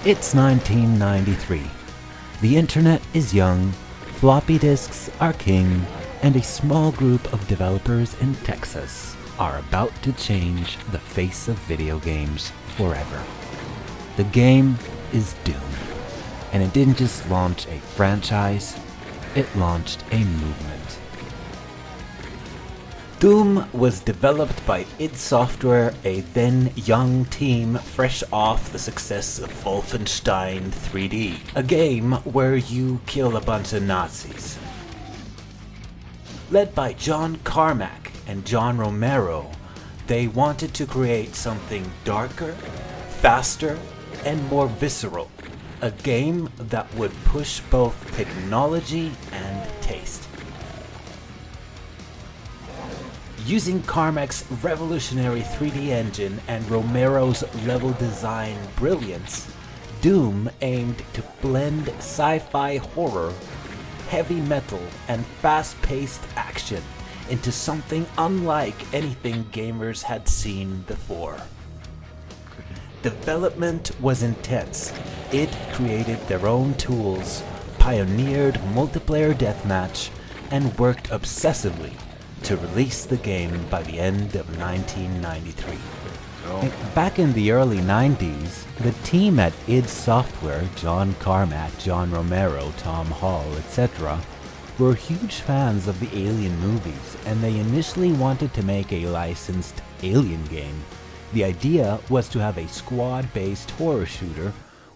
It's 1993. The internet is young, floppy disks are king, and a small group of developers in Texas are about to change the face of video games forever. The game is Doom, and it didn't just launch a franchise, it launched a movement. Doom was developed by id Software, a then young team fresh off the success of Wolfenstein 3D, a game where you kill a bunch of Nazis. Led by John Carmack and John Romero, they wanted to create something darker, faster, and more visceral, a game that would push both technology and taste. Using Carmack's revolutionary 3D engine and Romero's level design brilliance, Doom aimed to blend sci-fi horror, heavy metal, and fast-paced action into something unlike anything gamers had seen before. Development was intense. Id created their own tools, pioneered multiplayer deathmatch, and worked obsessively to release the game by the end of 1993. Back in the early 90s, the team at id Software, John Carmack, John Romero, Tom Hall, etc., were huge fans of the Alien movies, and they initially wanted to make a licensed Alien game. The idea was to have a squad-based horror shooter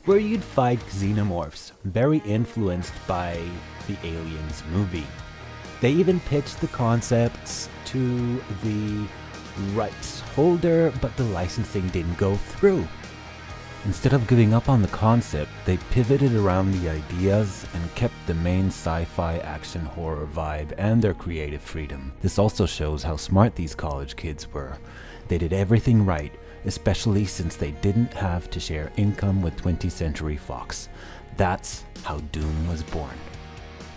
where you'd fight xenomorphs, very influenced by the Aliens movie. They even pitched the concepts to the rights holder, but the licensing didn't go through. Instead of giving up on the concept, they pivoted around the ideas and kept the main sci-fi action horror vibe and their creative freedom. This also shows how smart these college kids were. They did everything right, especially since they didn't have to share income with 20th Century Fox. That's how Doom was born.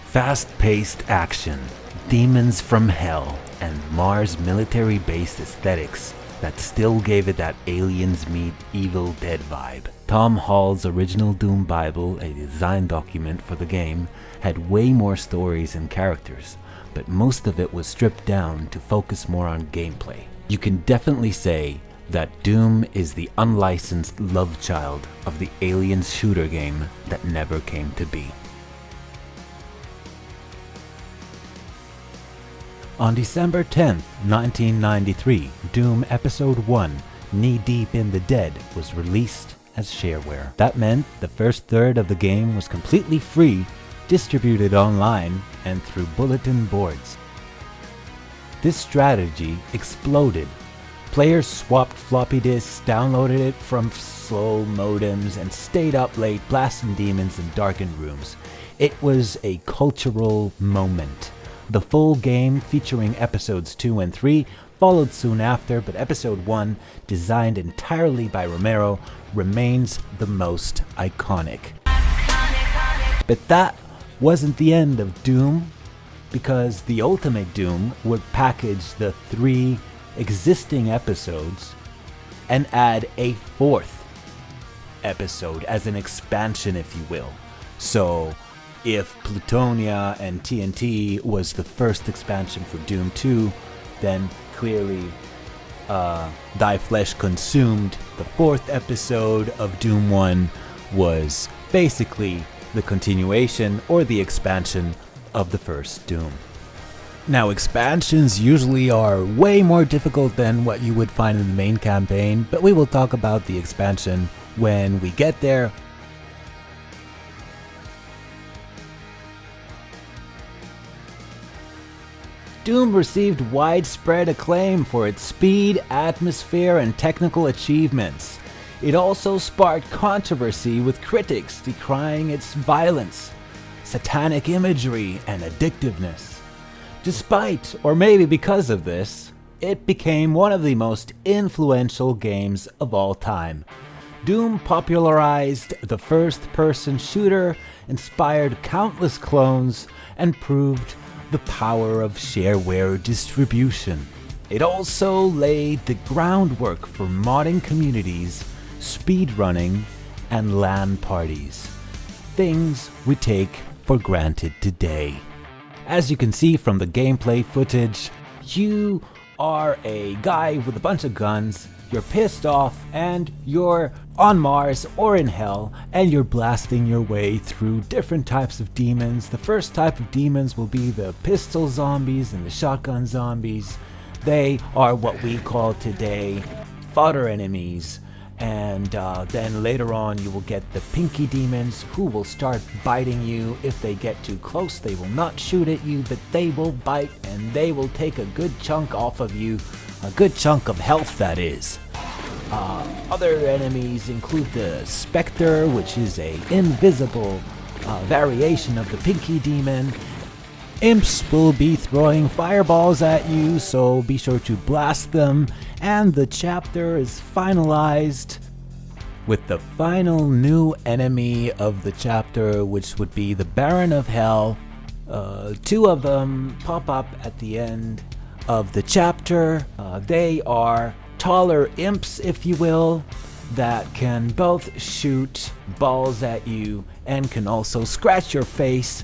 Fast-paced action, demons from hell, and Mars military base aesthetics that still gave it that Aliens meet Evil Dead vibe. Tom Hall's original Doom Bible, a design document for the game, had way more stories and characters, but most of it was stripped down to focus more on gameplay. You can definitely say that Doom is the unlicensed love child of the Aliens shooter game that never came to be. On December 10th, 1993, Doom Episode 1, Knee Deep in the Dead, was released as shareware. That meant the first third of the game was completely free, distributed online and through bulletin boards. This strategy exploded. Players swapped floppy disks, downloaded it from slow modems, and stayed up late blasting demons in darkened rooms. It was a cultural moment. The full game, featuring episodes 2 and 3, followed soon after, but episode 1, designed entirely by Romero, remains the most iconic. But that wasn't the end of Doom, because the Ultimate Doom would package the 3 existing episodes and add a 4th episode as an expansion, if you will. So if Plutonia and TNT was the first expansion for Doom 2, then clearly Thy Flesh Consumed, the 4th episode of Doom 1, was basically the continuation or the expansion of the first Doom. Now, expansions usually are way more difficult than what you would find in the main campaign, but we will talk about the expansion when we get there. Doom received widespread acclaim for its speed, atmosphere, and technical achievements. It also sparked controversy with critics decrying its violence, satanic imagery, and addictiveness. Despite, or maybe because of this, it became one of the most influential games of all time. Doom popularized the first-person shooter, inspired countless clones, and proved the power of shareware distribution. It also laid the groundwork for modding communities, speedrunning, and LAN parties. Things we take for granted today. As you can see from the gameplay footage, you are a guy with a bunch of guns, you're pissed off, and you're on Mars or in hell, and you're blasting your way through different types of demons. The first type of demons will be the pistol zombies and the shotgun zombies. They are what we call today fodder enemies. And then later on you will get the pinky demons, who will start biting you. If they get too close, they will not shoot at you, but they will bite and they will take a good chunk off of you. A good chunk of health, that is. Other enemies include the Spectre, which is a invisible variation of the pinky demon. Imps will be throwing fireballs at you, so be sure to blast them. And the chapter is finalized with the final new enemy of the chapter, which would be the Baron of Hell. Two of them pop up at the end of the chapter. They are taller imps, if you will, that can both shoot balls at you and can also scratch your face,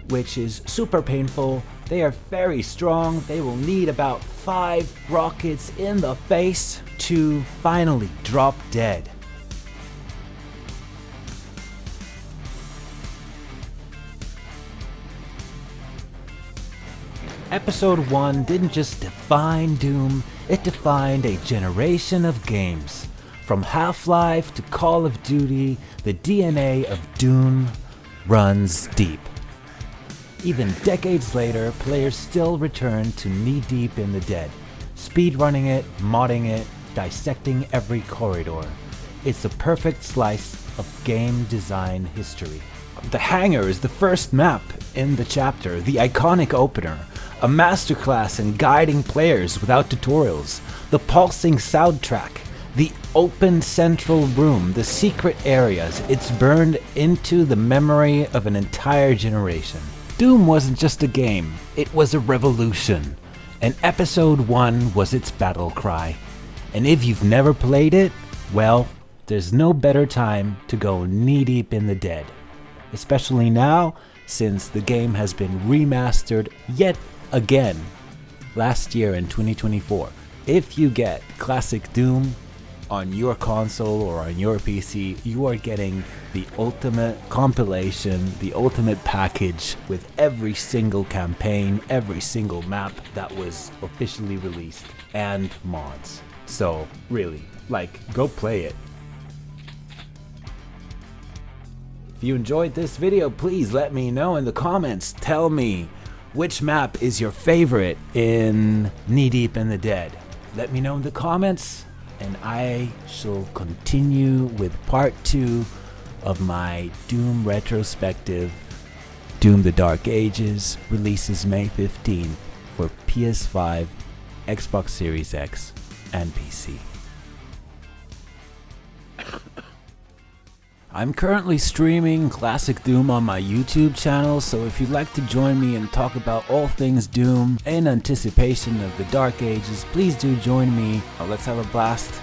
which is super painful. They are very strong. They will need about 5 rockets in the face to finally drop dead. Episode 1 didn't just define Doom, it defined a generation of games. From Half-Life to Call of Duty, the DNA of Doom runs deep. Even decades later, players still return to knee-deep in the dead, speedrunning it, modding it, dissecting every corridor. It's a perfect slice of game design history. The Hangar is the first map in the chapter, the iconic opener, a masterclass in guiding players without tutorials, the pulsing soundtrack, the open central room, the secret areas. It's burned into the memory of an entire generation. Doom wasn't just a game, it was a revolution, and Episode 1 was its battle cry. And if you've never played it, well, there's no better time to go knee-deep in the dead. Especially now, since the game has been remastered yet again last year in 2024. If you get Classic Doom on your console or on your PC, you are getting the ultimate compilation, the ultimate package with every single campaign, every single map that was officially released, and mods. So really, go play it. If you enjoyed this video, please let me know in the comments. Tell me which map is your favorite in Knee Deep in the Dead. Let me know in the comments, and I shall continue with part 2 of my Doom retrospective. Doom the Dark Ages releases May 15th for PS5, Xbox Series X, and PC. I'm currently streaming Classic Doom on my YouTube channel, so if you'd like to join me and talk about all things Doom in anticipation of the Dark Ages, please do join me. Let's have a blast.